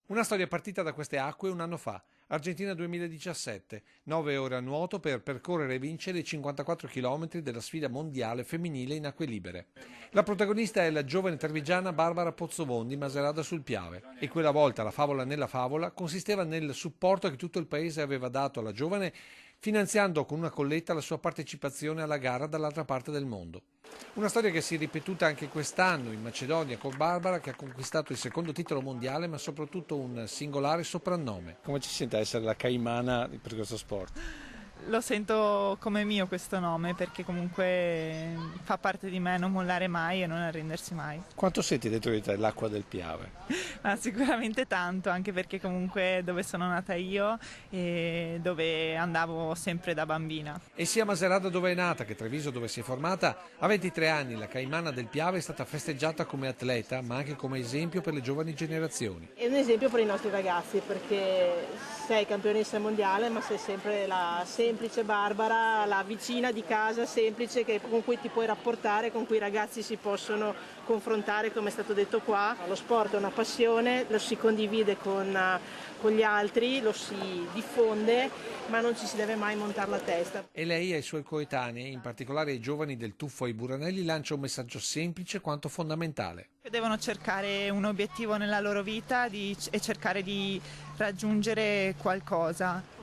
Una storia partita da queste acque un anno fa, Argentina 2017, 9 ore a nuoto per percorrere e vincere i 54 km della sfida mondiale femminile in acque libere. La protagonista è la giovane trevigiana Barbara Pozzovondi, Maserata sul Piave, e quella volta la favola nella favola consisteva nel supporto che tutto il paese aveva dato alla giovane, finanziando con una colletta la sua partecipazione alla gara dall'altra parte del mondo. Una storia che si è ripetuta anche quest'anno in Macedonia con Barbara, che ha conquistato il secondo titolo mondiale ma soprattutto un singolare soprannome. Come ci sente essere la caimana per questo sport? Lo sento come mio questo nome perché comunque fa parte di me non mollare mai e non arrendersi mai. Quanto senti dentro di te l'acqua del Piave? Ma sicuramente tanto, anche perché comunque dove sono nata io e dove andavo sempre da bambina. E sia Macerata dove è nata che Treviso dove si è formata, a 23 anni la caimana del Piave è stata festeggiata come atleta ma anche come esempio per le giovani generazioni. È un esempio per i nostri ragazzi perché sei campionessa mondiale ma sei sempre la semplice Barbara, la vicina di casa semplice con cui ti puoi rapportare, con cui i ragazzi si possono confrontare, come è stato detto qua. Lo sport è una passione, lo si condivide con gli altri, lo si diffonde, ma non ci si deve mai montare la testa. E lei ai suoi coetanei, in particolare ai giovani del tuffo ai Buranelli, lancia un messaggio semplice quanto fondamentale. Devono cercare un obiettivo nella loro vita e cercare di raggiungere qualcosa.